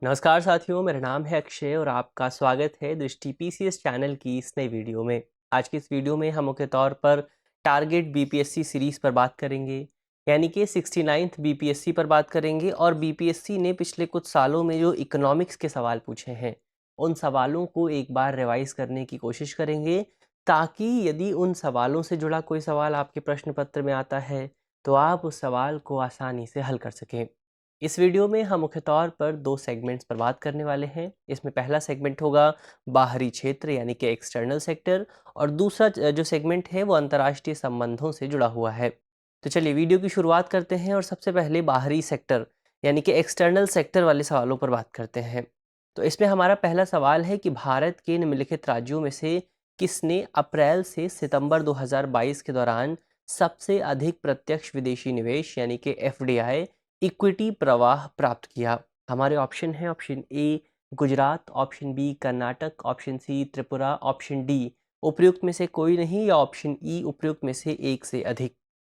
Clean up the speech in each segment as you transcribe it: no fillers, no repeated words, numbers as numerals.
नमस्कार साथियों, मेरा नाम है अक्षय और आपका स्वागत है दृष्टि पीसीएस चैनल की इस नई वीडियो में। आज की इस वीडियो में हम मुख्य तौर पर टारगेट बीपीएससी सीरीज़ पर बात करेंगे, यानी कि 69th बीपीएससी पर बात करेंगे। और बीपीएससी ने पिछले कुछ सालों में जो इकोनॉमिक्स के सवाल पूछे हैं, उन सवालों को एक बार रिवाइज करने की कोशिश करेंगे, ताकि यदि उन सवालों से जुड़ा कोई सवाल आपके प्रश्न पत्र में आता है, तो आप उस सवाल को आसानी से हल कर सकें। इस वीडियो में हम मुख्य तौर पर 2 सेगमेंट्स पर बात करने वाले हैं। इसमें पहला सेगमेंट होगा बाहरी क्षेत्र यानी कि एक्सटर्नल सेक्टर, और दूसरा जो सेगमेंट है वो अंतर्राष्ट्रीय संबंधों से जुड़ा हुआ है। तो चलिए वीडियो की शुरुआत करते हैं और सबसे पहले बाहरी सेक्टर यानी कि एक्सटर्नल सेक्टर वाले सवालों पर बात करते हैं। तो इसमें हमारा पहला सवाल है कि भारत के निम्नलिखित राज्यों में से किसने अप्रैल से सितंबर 2022 के दौरान सबसे अधिक प्रत्यक्ष विदेशी निवेश यानी कि एफडीआई इक्विटी प्रवाह प्राप्त किया। हमारे ऑप्शन है option A Gujarat, option B Karnataka, option C Tripura, option D उपयुक्त में से कोई नहीं, या ऑप्शन ई उपयुक्त में से एक से अधिक।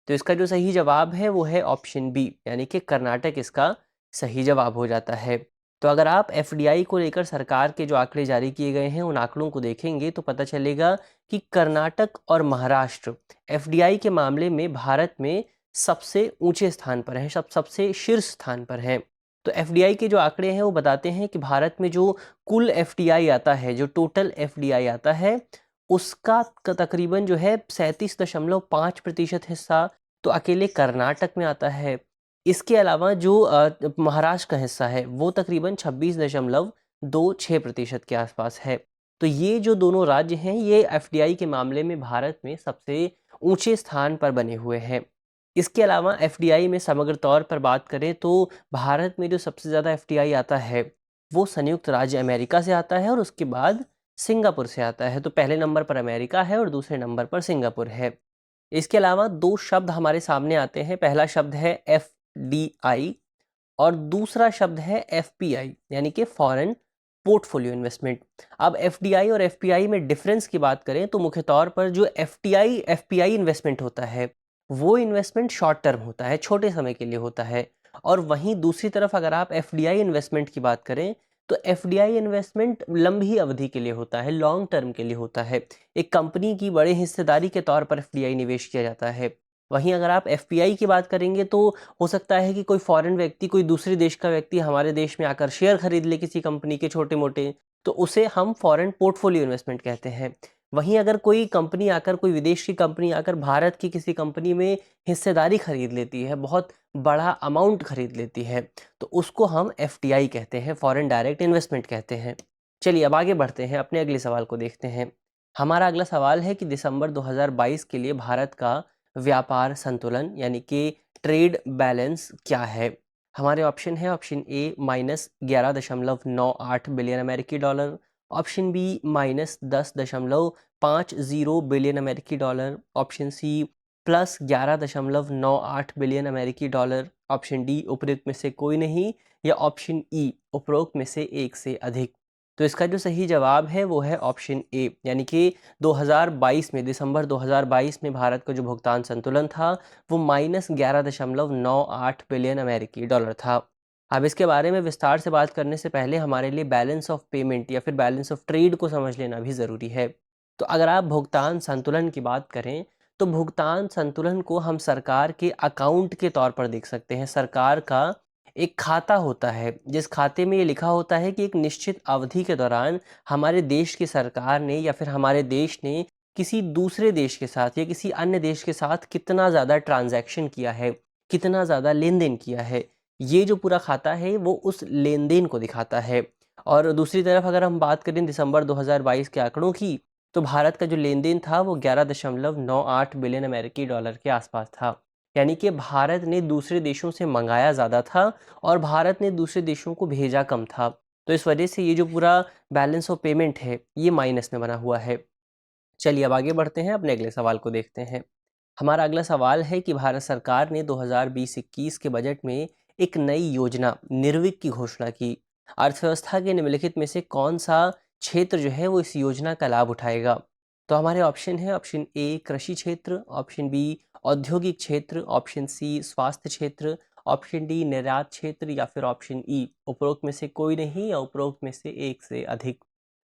तो इसका जो सही जवाब है वो है ऑप्शन बी, यानी कि कर्नाटक इसका सही जवाब हो जाता है। तो अगर आप एफडीआई को लेकर सरकार के जो आंकड़े जारी किए गए हैं उन आंकड़ों को देखेंगे तो पता चलेगा कि कर्नाटक और महाराष्ट्र एफडीआई के मामले में भारत में सबसे ऊंचे स्थान पर हैं, सबसे शीर्ष स्थान पर हैं। तो एफडीआई के जो आंकड़े हैं वो बताते हैं कि भारत में जो कुल एफडीआई आता है, जो टोटल एफडीआई आता है, उसका तकरीबन जो है 37.5% हिस्सा तो अकेले कर्नाटक में आता है। इसके अलावा जो महाराष्ट्र का हिस्सा है वो तकरीबन 26.26% के आसपास है। तो ये जो दोनों राज्य हैं ये एफडीआई के मामले में भारत में सबसे ऊंचे स्थान पर बने हुए हैं। इसके अलावा एफडीआई में समग्र तौर पर बात करें तो भारत में जो सबसे ज़्यादा एफडीआई आता है वो संयुक्त राज्य अमेरिका से आता है और उसके बाद सिंगापुर से आता है। तो पहले नंबर पर अमेरिका है और दूसरे नंबर पर सिंगापुर है। इसके अलावा 2 शब्द हमारे सामने आते हैं। पहला शब्द है एफडीआई और दूसरा शब्द है एफपीआई, यानी कि फॉरेन पोर्टफोलियो इन्वेस्टमेंट। अब एफडीआई और एफपीआई में डिफरेंस की बात करें तो मुख्य तौर पर जो एफपीआई इन्वेस्टमेंट होता है वो इन्वेस्टमेंट शॉर्ट टर्म होता है, छोटे समय के लिए होता है। और वहीं दूसरी तरफ अगर आप एफडीआई इन्वेस्टमेंट की बात करें तो एफडीआई इन्वेस्टमेंट लंबी अवधि के लिए होता है, लॉन्ग टर्म के लिए होता है। एक कंपनी की बड़े हिस्सेदारी के तौर पर एफडीआई निवेश किया जाता है। वहीं अगर आप एफपीआई की बात करेंगे तो हो सकता है कि कोई फॉरेन व्यक्ति, कोई दूसरे देश का व्यक्ति हमारे देश में आकर शेयर खरीद ले किसी कंपनी के छोटे-मोटे, तो उसे हम फॉरेन पोर्टफोलियो इन्वेस्टमेंट कहते हैं। वहीं अगर कोई कंपनी आकर, कोई विदेश की कंपनी आकर भारत की किसी कंपनी में हिस्सेदारी खरीद लेती है, बहुत बड़ा अमाउंट खरीद लेती है, तो उसको हम एफडीआई कहते हैं, फॉरेन डायरेक्ट इन्वेस्टमेंट कहते हैं। चलिए अब आगे बढ़ते हैं, अपने अगले सवाल को देखते हैं। हमारा अगला सवाल है कि दिसंबर 2022 के लिए भारत का व्यापार संतुलन यानी कि ट्रेड बैलेंस क्या है? हमारे ऑप्शन है ऑप्शन ए -11.98 बिलियन अमेरिकी डॉलर, ऑप्शन बी -10.50 बिलियन अमेरिकी डॉलर, ऑप्शन सी +11.98 बिलियन अमेरिकी डॉलर, ऑप्शन डी उपरोक्त में से कोई नहीं, या ऑप्शन ई उपरोक्त में से एक से अधिक। तो इसका जो सही जवाब है वो है ऑप्शन ए, यानी कि 2022 में, दिसंबर 2022 में भारत का जो भुगतान संतुलन था वो -11.98 बिलियन अमेरिकी डॉलर था। अब इसके बारे में विस्तार से बात करने से पहले हमारे लिए बैलेंस ऑफ पेमेंट या फिर बैलेंस ऑफ ट्रेड को समझ लेना भी ज़रूरी है। तो अगर आप भुगतान संतुलन की बात करें तो भुगतान संतुलन को हम सरकार के अकाउंट के तौर पर देख सकते हैं। सरकार का एक खाता होता है जिस खाते में ये लिखा होता है कि एक निश्चित अवधि के दौरान हमारे देश की सरकार ने या फिर हमारे देश ने किसी दूसरे देश के साथ या किसी अन्य देश के साथ कितना ज़्यादा ट्रांजैक्शन किया है, कितना ज़्यादा लेन-देन किया है। ये जो पूरा खाता है वो उस लेन-देन को दिखाता है। और दूसरी तरफ अगर हम बात करें दिसंबर 2022 के आंकड़ों की, तो भारत का जो लेन-देन था वो 11.98 बिलियन अमेरिकी डॉलर के आसपास था। यानी कि भारत ने दूसरे देशों से मंगाया ज़्यादा था और भारत ने दूसरे देशों को भेजा कम था। तो इस वजह से ये जो पूरा बैलेंस ऑफ पेमेंट है ये माइनस में बना हुआ है। चलिए अब आगे बढ़ते हैं, अपने अगले सवाल को देखते हैं। हमारा अगला सवाल है कि भारत सरकार ने 2020-21 के बजट में एक नई योजना निर्विक की घोषणा की। अर्थव्यवस्था के निम्नलिखित में से कौन सा क्षेत्र जो है वो इस योजना का लाभ उठाएगा? तो हमारे ऑप्शन है ऑप्शन ए कृषि क्षेत्र, ऑप्शन बी औद्योगिक क्षेत्र, ऑप्शन सी स्वास्थ्य क्षेत्र, ऑप्शन डी निर्यात क्षेत्र या फिर ऑप्शन ई उपरोक्त में से कोई नहीं या उपरोक्त में से एक से अधिक।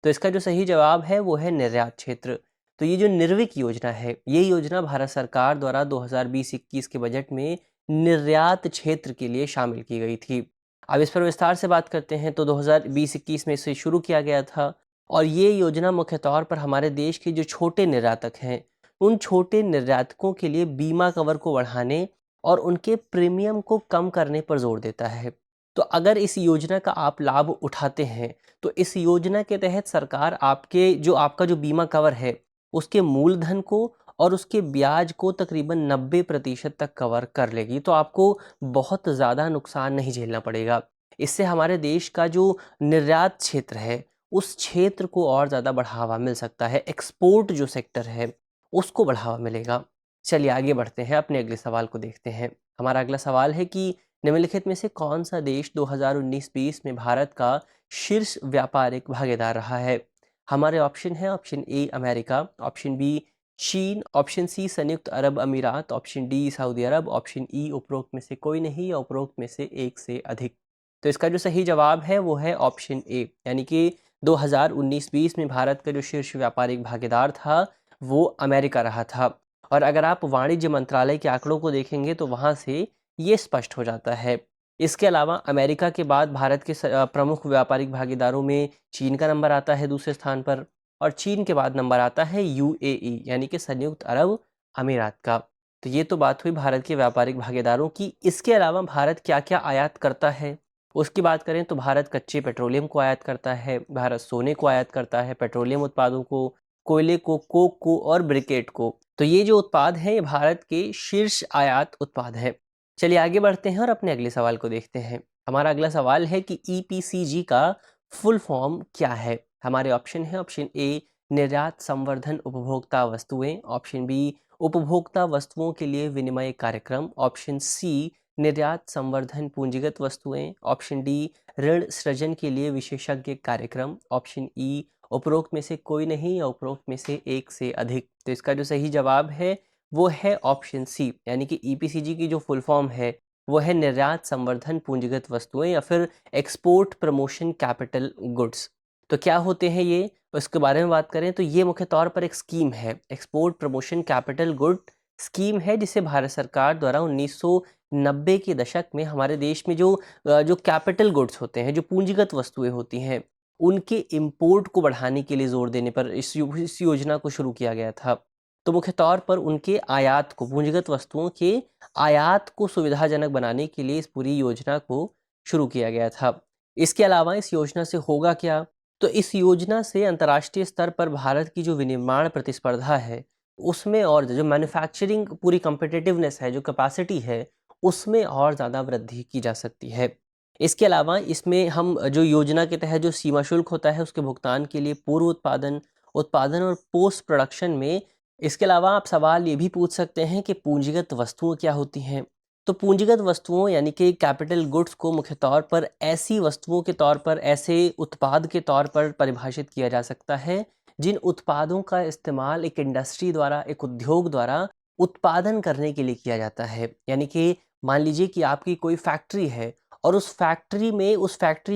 तो इसका जो सही जवाब है वो है निर्यात क्षेत्र। तो ये जो निर्विक योजना है, ये योजना भारत सरकार द्वारा 2020-21 के बजट में निर्यात क्षेत्र के लिए शामिल की गई थी। अब इस पर विस्तार से बात करते हैं। तो 2020-21 में इसे शुरू किया गया था और ये योजना मुख्य तौर पर हमारे देश के जो छोटे निर्यातक हैं, उन छोटे निर्यातकों के लिए बीमा कवर को बढ़ाने और उनके प्रीमियम को कम करने पर जोर देता है। तो अगर इस योजना का आप लाभ उठाते हैं, तो इस योजना के तहत सरकार आपका जो बीमा कवर है, उसके मूलधन को और उसके ब्याज को तकरीबन 90% तक कवर कर लेगी। तो आपको बहुत ज़्यादा नुकसान नहीं झेलना पड़ेगा। इससे हमारे देश का जो निर्यात क्षेत्र है, उस क्षेत्र को और ज़्यादा बढ़ावा मिल सकता है। एक्सपोर्ट जो सेक्टर है, उसको बढ़ावा मिलेगा। चलिए आगे बढ़ते हैं, अपने अगले सवाल को देखते हैं। हमारा अगला सवाल है कि निम्नलिखित में से कौन सा देश 2019-20 में भारत का शीर्ष व्यापारिक भागीदार रहा है? हमारे ऑप्शन है option A America, option B चीन, ऑप्शन सी संयुक्त अरब अमीरात, ऑप्शन डी सऊदी अरब, ऑप्शन ई उपरोक्त में से कोई नहीं या उपरोक्त में से एक से अधिक। तो इसका जो सही जवाब है वो है ऑप्शन ए, यानी कि 2019-20 में भारत का जो शीर्ष व्यापारिक भागीदार था वो अमेरिका रहा था। और अगर आप वाणिज्य मंत्रालय के आंकड़ों को देखेंगे तो वहाँ से ये स्पष्ट हो जाता है। इसके अलावा अमेरिका के बाद भारत के प्रमुख व्यापारिक भागीदारों में चीन का नंबर आता है दूसरे स्थान पर, और चीन के बाद नंबर आता है यूएई यानी कि संयुक्त अरब अमीरात का। तो ये तो बात हुई भारत के व्यापारिक भागीदारों की। इसके अलावा भारत क्या क्या आयात करता है उसकी बात करें तो भारत कच्चे पेट्रोलियम को आयात करता है, भारत सोने को आयात करता है, पेट्रोलियम उत्पादों को, कोयले को, कोक को और ब्रिकेट को। तो ये जो उत्पाद हैं ये भारत के शीर्ष आयात उत्पाद हैं। चलिए आगे बढ़ते हैं और अपने अगले सवाल को देखते हैं। हमारा अगला सवाल है कि ईपीसीजी का फुल फॉर्म क्या है? हमारे ऑप्शन है ऑप्शन ए निर्यात संवर्धन उपभोक्ता वस्तुएं, ऑप्शन बी उपभोक्ता वस्तुओं के लिए विनिमय कार्यक्रम, ऑप्शन सी निर्यात संवर्धन पूंजीगत वस्तुएं, ऑप्शन डी ऋण सृजन के लिए विशेषज्ञ कार्यक्रम, ऑप्शन ई उपरोक्त में से कोई नहीं या उपरोक्त में से एक से अधिक। तो इसका जो सही जवाब है वो है ऑप्शन सी, यानी कि ईपीसीजी की जो फुल फॉर्म है वो है निर्यात संवर्धन पूंजीगत वस्तुएं या फिर एक्सपोर्ट प्रमोशन कैपिटल गुड्स। तो क्या होते हैं ये, उसके बारे में बात करें तो ये मुख्य तौर पर एक स्कीम है, export promotion capital good scheme है, जिसे भारत सरकार द्वारा 1990 के दशक में हमारे देश में जो कैपिटल गुड्स होते हैं, जो पूंजीगत वस्तुएं होती हैं, उनके इंपोर्ट को बढ़ाने के लिए जोर देने पर इस योजना को शुरू किया गया था। तो मुख्य तौर पर उनके आयात को, पूंजीगत वस्तुओं के आयात को सुविधाजनक बनाने के लिए इस पूरी योजना को शुरू किया गया था। इसके अलावा इस योजना से होगा क्या? तो इस योजना से अंतर्राष्ट्रीय स्तर पर भारत की जो विनिर्माण प्रतिस्पर्धा है, उसमें और जो मैन्युफैक्चरिंग पूरी कॉम्पिटिटिवनेस है, जो कैपेसिटी है, उसमें और ज़्यादा वृद्धि की जा सकती है। इसके अलावा इसमें हम जो योजना के तहत जो सीमा शुल्क होता है उसके भुगतान के लिए पूर्व उत्पादन, उत्पादन और पोस्ट प्रोडक्शन में। इसके अलावा आप सवाल ये भी पूछ सकते हैं कि पूंजीगत वस्तुएं क्या होती हैं? तो पूंजीगत वस्तुओं यानी कि कैपिटल गुड्स को मुख्य तौर पर ऐसी वस्तुओं के तौर पर, ऐसे उत्पाद के तौर पर परिभाषित किया जा सकता है जिन उत्पादों का इस्तेमाल एक इंडस्ट्री द्वारा, एक उद्योग द्वारा उत्पादन करने के लिए किया जाता है। यानी कि मान लीजिए कि आपकी कोई फैक्ट्री है और उस फैक्ट्री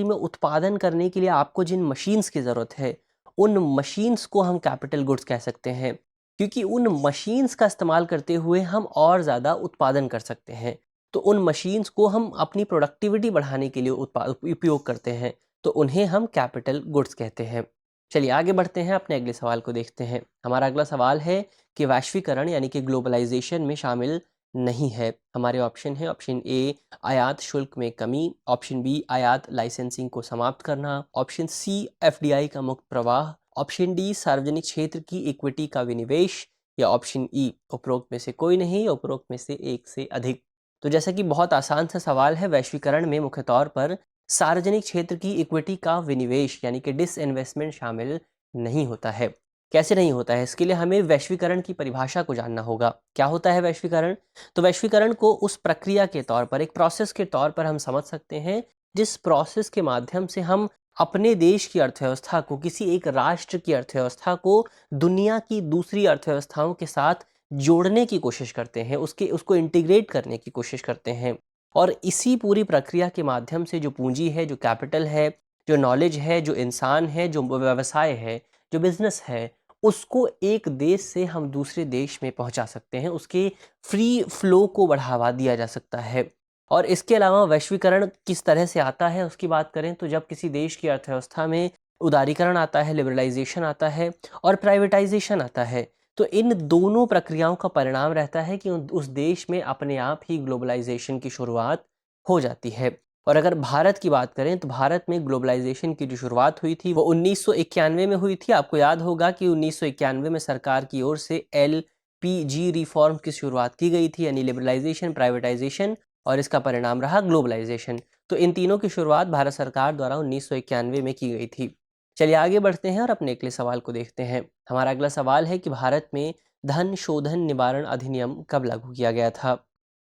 में उत्पादन करने के लिए आपको जिन मशीन्स की ज़रूरत है, उन मशीन्स को हम कैपिटल गुड्स कह सकते हैं, क्योंकि उन मशीन्स का इस्तेमाल करते हुए हम और ज़्यादा उत्पादन कर सकते हैं। तो उन मशीन्स को हम अपनी प्रोडक्टिविटी बढ़ाने के लिए उपयोग करते हैं, तो उन्हें हम कैपिटल गुड्स कहते हैं। चलिए आगे बढ़ते हैं, अपने अगले सवाल को देखते हैं। हमारा अगला सवाल है कि वैश्वीकरण यानी कि ग्लोबलाइजेशन में शामिल नहीं है। हमारे ऑप्शन है ऑप्शन ए आयात शुल्क में कमी, ऑप्शन बी आयात लाइसेंसिंग को समाप्त करना, ऑप्शन सी एफडीआई का मुक्त प्रवाह, ऑप्शन डी सार्वजनिक क्षेत्र की इक्विटी का विनिवेश, या ऑप्शन ई उपरोक्त में से कोई नहीं या उपरोक्त में से एक से अधिक। तो जैसा कि बहुत आसान सा सवाल है, वैश्वीकरण में मुख्य तौर पर सार्वजनिक क्षेत्र की इक्विटी का विनिवेश यानी कि डिसइन्वेस्टमेंट शामिल नहीं होता है। कैसे नहीं होता है? इसके लिए हमें वैश्वीकरण की परिभाषा को जानना होगा। क्या होता है वैश्वीकरण? तो वैश्वीकरण को उस प्रक्रिया के तौर पर, एक प्रोसेस के तौर पर हम समझ सकते हैं, जिस प्रोसेस के माध्यम से हम अपने देश की अर्थव्यवस्था को, किसी एक राष्ट्र की अर्थव्यवस्था को दुनिया की दूसरी अर्थव्यवस्थाओं के साथ जोड़ने की कोशिश करते हैं, उसको इंटीग्रेट करने की कोशिश करते हैं। और इसी पूरी प्रक्रिया के माध्यम से जो पूंजी है, जो कैपिटल है, जो नॉलेज है, जो इंसान है, जो व्यवसाय है, जो बिज़नेस है, उसको एक देश से हम दूसरे देश में पहुंचा सकते हैं। उसके फ्री फ्लो को बढ़ावा दिया जा सकता है। और इसके अलावा वैश्वीकरण किस तरह से आता है उसकी बात करें तो जब किसी देश की अर्थव्यवस्था में उदारीकरण आता है, लिबरलाइजेशन आता है और प्राइवेटाइजेशन आता है, तो इन दोनों प्रक्रियाओं का परिणाम रहता है कि उस देश में अपने आप ही ग्लोबलाइजेशन की शुरुआत हो जाती है। और अगर भारत की बात करें तो भारत में ग्लोबलाइजेशन की जो शुरुआत हुई थी वो 1991 में हुई थी। आपको याद होगा कि 1991 में सरकार की ओर से एलपीजी रिफॉर्म की शुरुआत की गई थी, यानी लिबरलाइजेशन, प्राइवेटाइजेशन, और इसका परिणाम रहा ग्लोबलाइजेशन। तो इन तीनों की शुरुआत भारत सरकार द्वारा 1991 में की गई थी। चलिए आगे बढ़ते हैं और अपने अगले सवाल को देखते हैं। हमारा अगला सवाल है कि भारत में धन शोधन निवारण अधिनियम कब लागू किया गया था?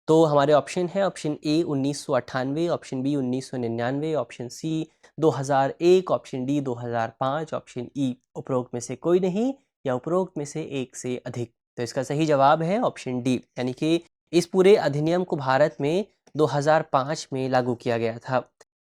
तो हमारे ऑप्शन है, option A 1998, option B 1999, option C 2001, option D 2005, option E उपरोक्त में से कोई नहीं या उपरोक्त में से एक से अधिक। तो इसका सही जवाब है ऑप्शन डी, यानी कि इस पूरे अधिनियम को भारत में 2005 में लागू किया गया था।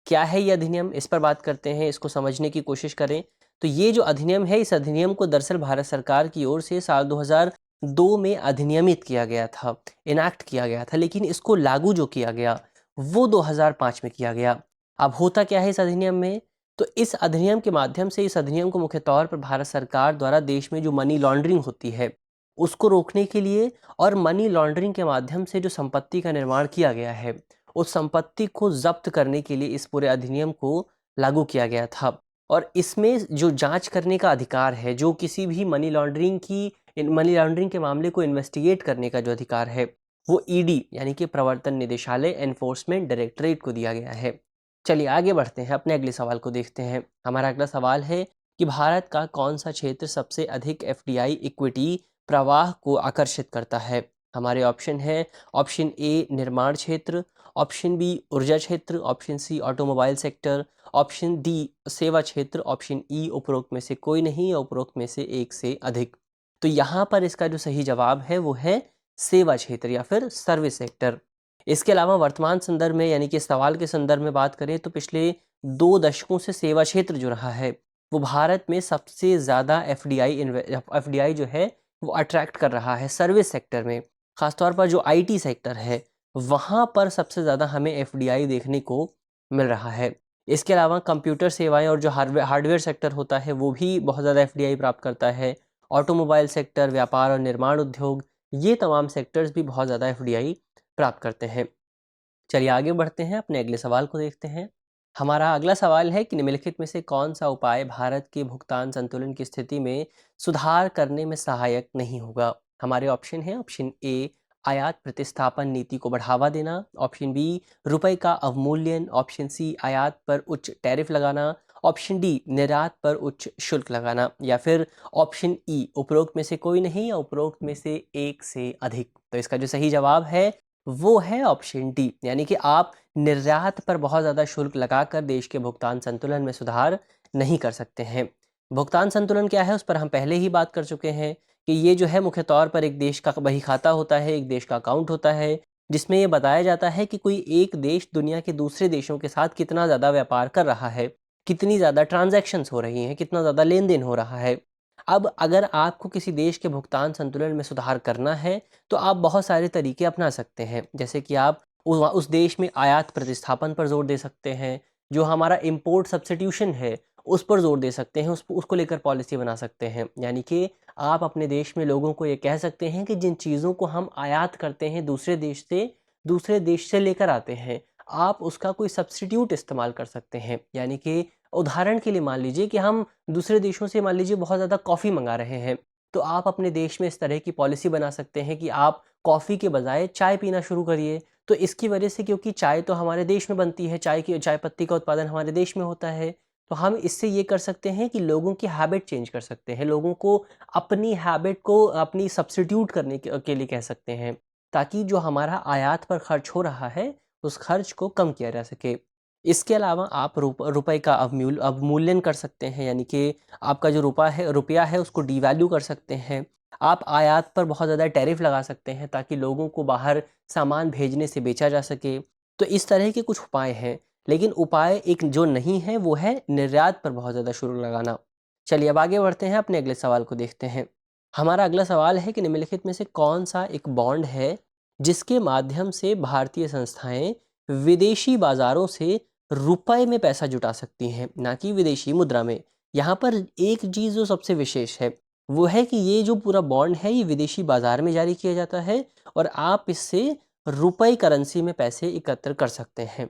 क्या है ये अधिनियम, इस पर बात करते हैं, इसको समझने की कोशिश करें। तो ये जो अधिनियम है, इस अधिनियम को दरअसल भारत सरकार की ओर से साल 2002 में अधिनियमित किया गया था, इनैक्ट किया गया था, लेकिन इसको लागू जो किया गया वो 2005 में किया गया। अब होता क्या है इस अधिनियम में? तो इस अधिनियम के माध्यम से, इस अधिनियम को मुख्य तौर पर भारत सरकार द्वारा देश में जो मनी लॉन्ड्रिंग होती है उसको रोकने के लिए और मनी लॉन्ड्रिंग के माध्यम से जो संपत्ति का निर्माण किया गया है उस संपत्ति को जब्त करने के लिए इस पूरे अधिनियम को लागू किया गया था। और इसमें जो जांच करने का अधिकार है, जो किसी भी मनी लॉन्ड्रिंग के मामले को इन्वेस्टिगेट करने का जो अधिकार है वो ईडी यानी कि प्रवर्तन निदेशालय, एनफोर्समेंट डायरेक्टरेट को दिया गया है। चलिए आगे बढ़ते हैं, अपने अगले सवाल को देखते हैं। हमारा अगला सवाल है कि भारत का कौन सा क्षेत्र सबसे अधिक एफडीआई इक्विटी प्रवाह को आकर्षित करता है? हमारे ऑप्शन है, ऑप्शन ए निर्माण क्षेत्र, ऑप्शन बी ऊर्जा क्षेत्र, option C automobile sector, option D सेवा क्षेत्र, ऑप्शन ई उपरोक्त में से कोई नहीं या उपरोक्त में से एक से अधिक। तो यहाँ पर इसका जो सही जवाब है वो है सेवा क्षेत्र या फिर सर्विस सेक्टर। इसके अलावा वर्तमान संदर्भ में यानी कि सवाल के संदर्भ में बात करें तो पिछले 2 दशकों से सेवा क्षेत्र जो रहा है वो भारत में सबसे ज़्यादा एफडीआई जो है वो अट्रैक्ट कर रहा है सर्विस सेक्टर में। ख़ासतौर पर जो आईटी सेक्टर है वहाँ पर सबसे ज़्यादा हमें एफडीआई देखने को मिल रहा है। इसके अलावा कंप्यूटर सेवाएं और जो हार्डवेयर सेक्टर होता है वो भी बहुत ज़्यादा एफडीआई प्राप्त करता है। ऑटोमोबाइल सेक्टर, व्यापार और निर्माण उद्योग, ये तमाम सेक्टर्स भी बहुत ज़्यादा एफडीआई प्राप्त करते हैं। चलिए आगे बढ़ते हैं, अपने अगले सवाल को देखते हैं। हमारा अगला सवाल है कि निम्नलिखित में से कौन सा उपाय भारत के भुगतान संतुलन की स्थिति में सुधार करने में सहायक नहीं होगा? हमारे ऑप्शन है, ऑप्शन ए आयात प्रतिस्थापन नीति को बढ़ावा देना, ऑप्शन बी रुपए का अवमूल्यन, ऑप्शन सी आयात पर उच्च टैरिफ लगाना, ऑप्शन डी निर्यात पर उच्च शुल्क लगाना, या फिर ऑप्शन ई उपरोक्त में से कोई नहीं या उपरोक्त में से एक से अधिक। तो इसका जो सही जवाब है वो है ऑप्शन डी, यानी कि आप निर्यात पर बहुत ज़्यादा शुल्क लगाकर देश के भुगतान संतुलन में सुधार नहीं कर सकते हैं। भुगतान संतुलन क्या है उस पर हम पहले ही बात कर चुके हैं कि ये जो है मुख्य तौर पर एक देश का बही खाता होता है, एक देश का अकाउंट होता है, जिसमें ये बताया जाता है कि कोई एक देश दुनिया के दूसरे देशों के साथ कितना ज़्यादा व्यापार कर रहा है, कितनी ज़्यादा ट्रांजैक्शंस हो रही हैं, कितना ज़्यादा लेन-देन हो रहा है। अब अगर आपको किसी देश के भुगतान संतुलन में सुधार करना है, तो आप बहुत सारे तरीके अपना सकते हैं। जैसे कि आप उस देश में आयात प्रतिस्थापन पर ज़ोर दे सकते हैं, जो हमारा इम्पोर्ट सब्स्टिट्यूशन है, उस पर ज़ोर दे सकते हैं, उसको लेकर पॉलिसी बना सकते हैं। यानी कि आप अपने देश में लोगों को ये कह सकते हैं कि जिन चीज़ों को हम आयात करते हैं दूसरे देश से लेकर आते हैं, आप उसका कोई सब्स्टिट्यूट इस्तेमाल कर सकते हैं। यानी कि उदाहरण के लिए मान लीजिए कि हम दूसरे देशों से मान लीजिए बहुत ज़्यादा कॉफ़ी मंगा रहे हैं, तो आप अपने देश में इस तरह की पॉलिसी बना सकते हैं कि आप कॉफ़ी के बजाय चाय पीना शुरू करिए। तो इसकी वजह से, क्योंकि चाय तो हमारे देश में बनती है, चाय पत्ती का उत्पादन हमारे देश में होता है, तो हम इससे ये कर सकते हैं कि लोगों की हैबिट चेंज कर सकते हैं, लोगों को अपनी हैबिट को अपनी सब्स्टिट्यूट करने के लिए कह सकते हैं, ताकि जो हमारा आयात पर खर्च हो रहा है उस खर्च को कम किया जा सके। इसके अलावा आप रुपए का अवमूल्यन कर सकते हैं, यानी कि आपका जो रुपया है उसको डिवैल्यू कर सकते हैं। आप आयात पर बहुत ज़्यादा टैरिफ लगा सकते हैं ताकि लोगों को बाहर सामान भेजने से बेचा जा सके। तो इस तरह के कुछ उपाय हैं, लेकिन उपाय एक जो नहीं है वो है निर्यात पर बहुत ज़्यादा शुल्क लगाना। चलिए अब आगे बढ़ते हैं, अपने अगले सवाल को देखते हैं। हमारा अगला सवाल है कि निम्नलिखित में से कौन-सा एक बॉन्ड है, जिसके माध्यम से भारतीय संस्थाएँ विदेशी बाज़ारों से रुपए में पैसा जुटा सकती हैं, ना कि विदेशी मुद्रा में। यहाँ पर एक चीज़ जो सबसे विशेष है, वो है कि ये जो पूरा बॉन्ड है, ये विदेशी बाज़ार में जारी किया जाता है और आप इससे रुपए करेंसी में पैसे एकत्र कर सकते हैं।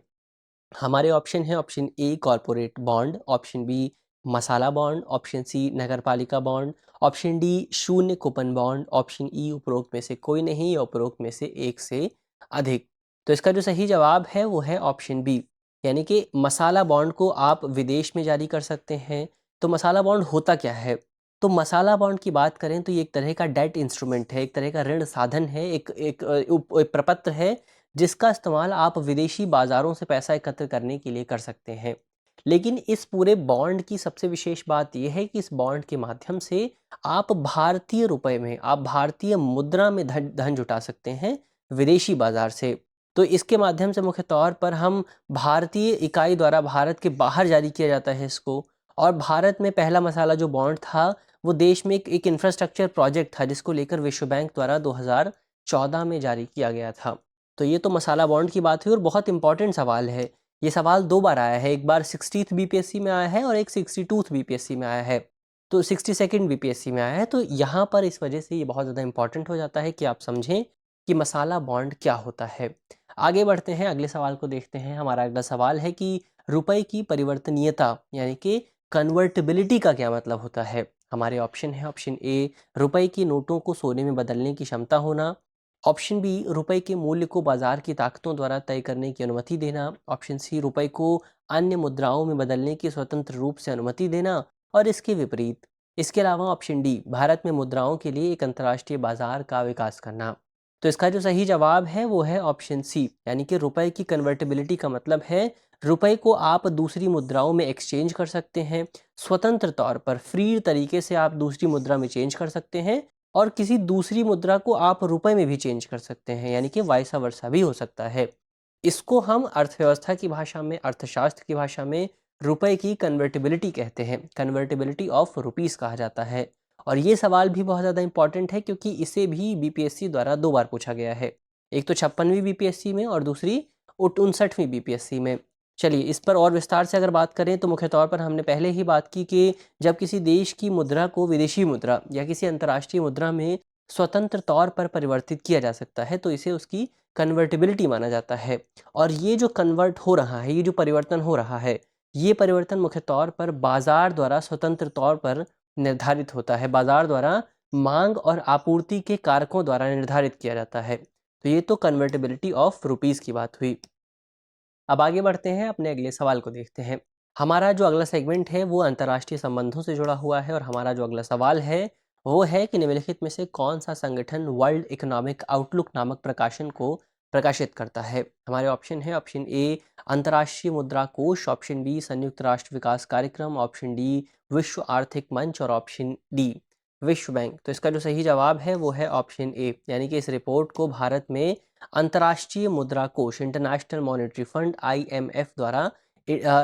हमारे ऑप्शन है, option A corporate bond, option B masala bond, option C नगरपालिका बॉन्ड, ऑप्शन डी शून्य कूपन बॉन्ड, ऑप्शन ई उपरोक्त में से कोई नहीं या उपरोक्त में से एक से अधिक। तो इसका जो सही जवाब है वो है ऑप्शन बी, यानी कि मसाला बॉन्ड को आप विदेश में जारी कर सकते हैं। तो मसाला बॉन्ड होता क्या है? तो मसाला बॉन्ड की बात करें तो ये एक तरह का डेट इंस्ट्रूमेंट है, एक तरह का ऋण साधन है, एक प्रपत्र है, जिसका इस्तेमाल आप विदेशी बाज़ारों से पैसा एकत्र करने के लिए कर सकते हैं। लेकिन इस पूरे बॉन्ड की सबसे विशेष बात ये है कि इस बॉन्ड के माध्यम से आप भारतीय रुपए में, आप भारतीय मुद्रा में धन धन जुटा सकते हैं विदेशी बाज़ार से। तो इसके माध्यम से मुख्य तौर पर हम भारतीय इकाई द्वारा भारत के बाहर जारी किया जाता है इसको, और भारत में पहला मसाला जो बॉन्ड था, वो देश में एक इंफ्रास्ट्रक्चर प्रोजेक्ट था, जिसको लेकर विश्व बैंक द्वारा 2014 में जारी किया गया था। तो ये तो मसाला बॉन्ड की बात हुई और बहुत इंपॉर्टेंट सवाल है। ये सवाल 2 बार आया है, एक बार 60th बीपीएससी में आया है और एक 62th बीपीएससी में आया है। तो 62nd बीपीएससी में आया है, तो यहाँ पर इस वजह से ये बहुत ज़्यादा इंपॉर्टेंट हो जाता है कि आप समझें कि मसाला बॉन्ड क्या होता है। आगे बढ़ते हैं, अगले सवाल को देखते हैं। हमारा अगला सवाल है कि रुपए की परिवर्तनीयता यानी कि कन्वर्टिबिलिटी का क्या मतलब होता है? हमारे ऑप्शन है, ऑप्शन ए रुपए की नोटों को सोने में बदलने की क्षमता होना, ऑप्शन बी रुपए के मूल्य को बाजार की ताकतों द्वारा तय करने की अनुमति देना, ऑप्शन सी रुपए को अन्य मुद्राओं में बदलने की स्वतंत्र रूप से अनुमति देना, और इसके विपरीत। इसके अलावा ऑप्शन डी भारत में मुद्राओं के लिए एक अंतर्राष्ट्रीय बाजार का विकास करना। तो इसका जो सही जवाब है वो है ऑप्शन सी, यानी कि रुपए की कन्वर्टिबिलिटी का मतलब है रुपए को आप दूसरी मुद्राओं में एक्सचेंज कर सकते हैं, स्वतंत्र तौर पर फ्री तरीके से आप दूसरी मुद्रा में चेंज कर सकते हैं, और किसी दूसरी मुद्रा को आप रुपए में भी चेंज कर सकते हैं, यानी कि वाइसा वर्सा भी हो सकता है। इसको हम अर्थव्यवस्था की भाषा में, अर्थशास्त्र की भाषा में रुपए की कन्वर्टिबिलिटी कहते हैं, कन्वर्टिबिलिटी ऑफ रुपीस कहा जाता है। और ये सवाल भी बहुत ज़्यादा इंपॉर्टेंट है क्योंकि इसे भी बीपीएससी द्वारा 2 बार पूछा गया है। एक तो 56वीं बीपीएससी में और दूसरी 59वीं बीपीएससी में। चलिए इस पर और विस्तार से अगर बात करें तो मुख्य तौर पर हमने पहले ही बात की कि जब किसी देश की मुद्रा को विदेशी मुद्रा या किसी अंतर्राष्ट्रीय मुद्रा में स्वतंत्र तौर पर परिवर्तित किया जा सकता है, तो इसे उसकी कन्वर्टिबिलिटी माना जाता है। और ये जो कन्वर्ट हो रहा है, ये जो परिवर्तन हो रहा है, ये परिवर्तन मुख्य तौर पर बाजार द्वारा स्वतंत्र तौर पर निर्धारित होता है, बाजार द्वारा मांग और आपूर्ति के कारकों द्वारा निर्धारित किया जाता है। तो ये तो कन्वर्टिबिलिटी ऑफ रुपीस की बात हुई। अब आगे बढ़ते हैं, अपने अगले सवाल को देखते हैं। हमारा जो अगला सेगमेंट है वो अंतर्राष्ट्रीय संबंधों से जुड़ा हुआ है, और हमारा जो अगला सवाल है वो है कि निम्नलिखित में से कौन सा संगठन वर्ल्ड इकोनॉमिक आउटलुक नामक प्रकाशन को प्रकाशित करता है? हमारे ऑप्शन है, ऑप्शन ए अंतर्राष्ट्रीय मुद्रा कोष, ऑप्शन बी संयुक्त राष्ट्र विकास कार्यक्रम, ऑप्शन डी विश्व आर्थिक मंच, और ऑप्शन डी विश्व बैंक। तो इसका जो सही जवाब है वो है ऑप्शन ए, यानी कि इस रिपोर्ट को भारत में अंतर्राष्ट्रीय मुद्रा कोष, इंटरनेशनल मॉनेटरी फंड, आईएमएफ द्वारा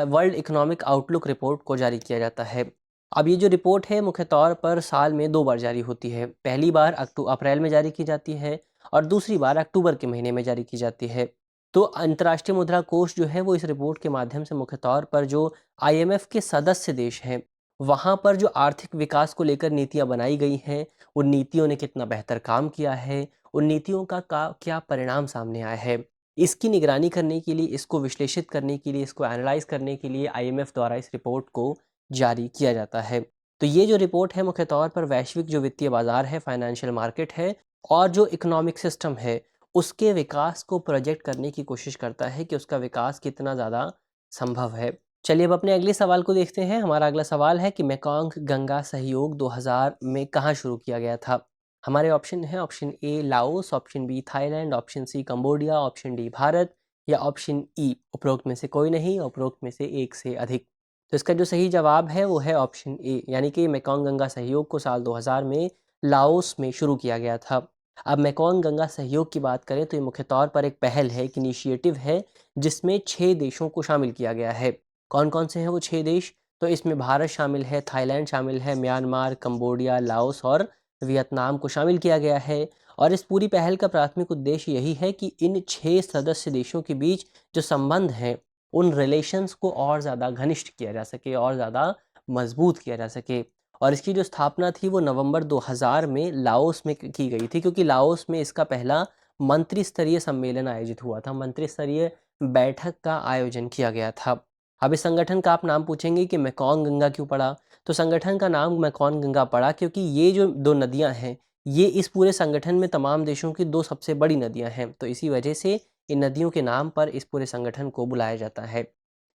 वर्ल्ड इकोनॉमिक आउटलुक रिपोर्ट को जारी किया जाता है। अब ये जो रिपोर्ट है मुख्य तौर पर साल में 2 बार जारी होती है। पहली बार अप्रैल में जारी की जाती है और दूसरी बार अक्टूबर के महीने में जारी की जाती है। तो अंतर्राष्ट्रीय मुद्रा कोष जो है वो इस रिपोर्ट के माध्यम से मुख्य तौर पर जो आईएमएफ के सदस्य देश हैं, वहाँ पर जो आर्थिक विकास को लेकर नीतियाँ बनाई गई हैं, उन नीतियों ने कितना बेहतर काम किया है, उन नीतियों का क्या परिणाम सामने आया है, इसकी निगरानी करने के लिए, इसको विश्लेषित करने के लिए, इसको एनालाइज़ करने के लिए आईएमएफ द्वारा इस रिपोर्ट को जारी किया जाता है। तो ये जो रिपोर्ट है मुख्य तौर पर वैश्विक जो वित्तीय बाज़ार है, फाइनेंशियल मार्केट है, और जो इकोनॉमिक सिस्टम है, उसके विकास को प्रोजेक्ट करने की कोशिश करता है कि उसका विकास कितना ज़्यादा संभव है। चलिए अब अपने अगले सवाल को देखते हैं। हमारा अगला सवाल है कि मेकॉन्ग गंगा सहयोग 2000 में कहाँ शुरू किया गया था? हमारे ऑप्शन है, option A Laos, option B Thailand, option C Cambodia, option D Bharat, या ऑप्शन ई उपरोक्त में से कोई नहीं, उपरोक्त में से एक से अधिक। तो इसका जो सही जवाब है वो है ऑप्शन ए, यानी कि मेकॉन्ग गंगा सहयोग को साल 2000 में लाओस में शुरू किया गया था। अब मेकोंग गंगा सहयोग की बात करें तो ये मुख्य तौर पर एक पहल है, एक इनिशिएटिव है, जिसमें 6 देशों को शामिल किया गया है। कौन-कौन से हैं वो 6 देश? तो इसमें भारत शामिल है, थाईलैंड शामिल है, म्यांमार, कंबोडिया, लाओस और वियतनाम को शामिल किया गया है। और इस पूरी पहल का प्राथमिक उद्देश्य यही है कि इन 6 सदस्य देशों के बीच जो संबंध हैं, उन रिलेशंस को और ज़्यादा घनिष्ठ किया जा सके और ज़्यादा मजबूत किया जा सके। और इसकी जो स्थापना थी वो नवंबर 2000 में लाओस में की गई थी, क्योंकि लाओस में इसका पहला मंत्री स्तरीय सम्मेलन आयोजित हुआ था, मंत्री स्तरीय बैठक का आयोजन किया गया था। अब इस संगठन का आप नाम पूछेंगे कि मेकोंग गंगा क्यों पड़ा? तो संगठन का नाम मेकोंग गंगा पड़ा क्योंकि ये जो 2 नदियाँ हैं, ये इस पूरे संगठन में तमाम देशों की 2 सबसे बड़ी नदियाँ हैं। तो इसी वजह से इन नदियों के नाम पर इस पूरे संगठन को बुलाया जाता है।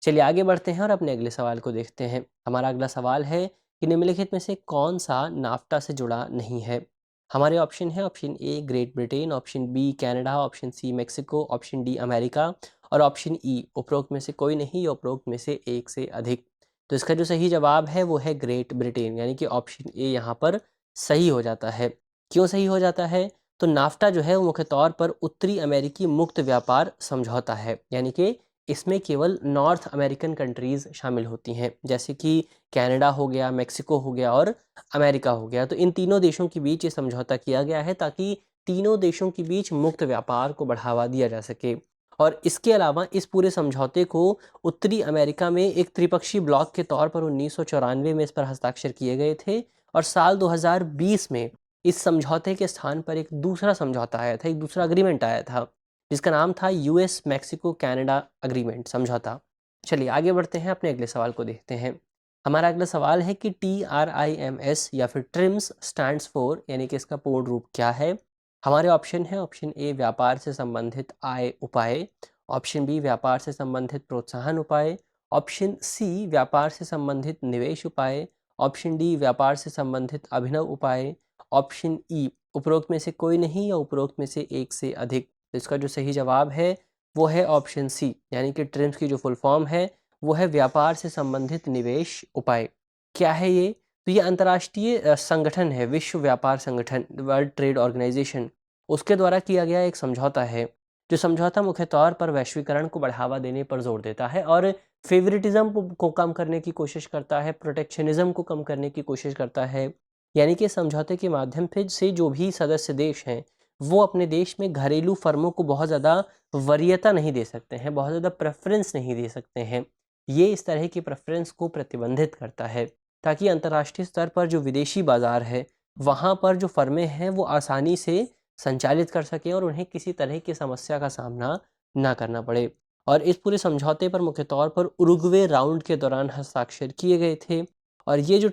चलिए आगे बढ़ते हैं और अपने अगले सवाल को देखते हैं। हमारा अगला सवाल है कि निम्नलिखित में से कौन सा नाफ्टा से जुड़ा नहीं है? हमारे ऑप्शन है, option A Great Britain, option B Canada, option C Mexico, option D America और ऑप्शन ई उपरोक्त में से कोई नहीं या उपरोक्त में से एक से अधिक। तो इसका जो सही जवाब है वो है ग्रेट ब्रिटेन, यानी कि ऑप्शन ए यहाँ पर सही हो जाता है। क्यों सही हो जाता है? तो नाफ्टा जो है वो मुख्य तौर पर उत्तरी अमेरिकी मुक्त व्यापार समझौता है, यानी कि इसमें केवल नॉर्थ अमेरिकन कंट्रीज़ शामिल होती हैं, जैसे कि कनाडा हो गया, मेक्सिको हो गया और अमेरिका हो गया। तो इन तीनों देशों के बीच ये समझौता किया गया है ताकि तीनों देशों के बीच मुक्त व्यापार को बढ़ावा दिया जा सके। और इसके अलावा इस पूरे समझौते को उत्तरी अमेरिका में एक त्रिपक्षीय ब्लॉक के तौर पर 1994 में इस पर हस्ताक्षर किए गए थे और साल 2020 में इस समझौते के स्थान पर एक दूसरा समझौता आया था, एक दूसरा एग्रीमेंट आया था, जिसका नाम था यूएस मैक्सिको कनाडा एग्रीमेंट समझौता। चलिए आगे बढ़ते हैं, अपने अगले सवाल को देखते हैं। हमारा अगला सवाल है कि TRIMS या फिर ट्रिम्स स्टैंड्स फॉर, यानी कि इसका पूर्ण रूप क्या है? हमारे ऑप्शन है, ऑप्शन ए व्यापार से संबंधित आय उपाय, ऑप्शन बी व्यापार से संबंधित प्रोत्साहन उपाय, ऑप्शन सी व्यापार से संबंधित निवेश उपाय, ऑप्शन डी व्यापार से संबंधित अभिनव उपाय, ऑप्शन ई उपरोक्त में से कोई नहीं या उपरोक्त में से एक से अधिक। तो इसका जो सही जवाब है वो है ऑप्शन सी, यानी कि ट्रिम्स की जो फुल फॉर्म है वो है व्यापार से संबंधित निवेश उपाय। क्या है ये? तो ये अंतर्राष्ट्रीय संगठन है, विश्व व्यापार संगठन, वर्ल्ड ट्रेड ऑर्गेनाइजेशन, उसके द्वारा किया गया एक समझौता है। जो समझौता मुख्य तौर पर वैश्वीकरण को बढ़ावा देने पर जोर देता है और फेवरेटिज्म को कम करने की कोशिश करता है, प्रोटेक्शनिज्म को कम करने की कोशिश करता है। यानी कि समझौते के माध्यम से जो भी सदस्य देश हैं, वो अपने देश में घरेलू फर्मों को बहुत ज़्यादा वरीयता नहीं दे सकते हैं, बहुत ज़्यादा प्रेफ़रेंस नहीं दे सकते हैं। ये इस तरह की प्रेफ़रेंस को प्रतिबंधित करता है, ताकि अंतर्राष्ट्रीय स्तर पर जो विदेशी बाज़ार है, वहाँ पर जो फ़र्में हैं, वो आसानी से संचालित कर सकें और उन्हें किसी तरह की समस्या का सामना ना करना पड़े। और इस पूरे समझौते पर मुख्य तौर पर उरुग्वे राउंड के दौरान हस्ताक्षर किए गए थे। और ये जो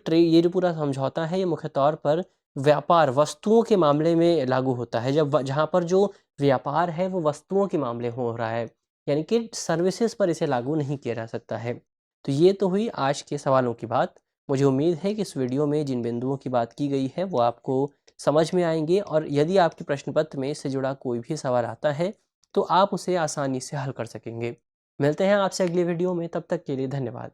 पूरा समझौता है, ये मुख्य तौर पर व्यापार, वस्तुओं के मामले में लागू होता है। जब जहाँ पर जो व्यापार है, वो वस्तुओं के मामले हो रहा है, यानी कि सर्विसेज़ पर इसे लागू नहीं किया जा सकता है। तो ये तो हुई आज के सवालों की बात। मुझे उम्मीद है कि इस वीडियो में जिन बिंदुओं की बात की गई है, वो आपको समझ में आएँगे और यदि आपके प्रश्न पत्र में इससे जुड़ा कोई भी सवाल आता है, तो आप उसे आसानी से हल कर सकेंगे। मिलते हैं आपसे अगली वीडियो में, तब तक के लिए धन्यवाद।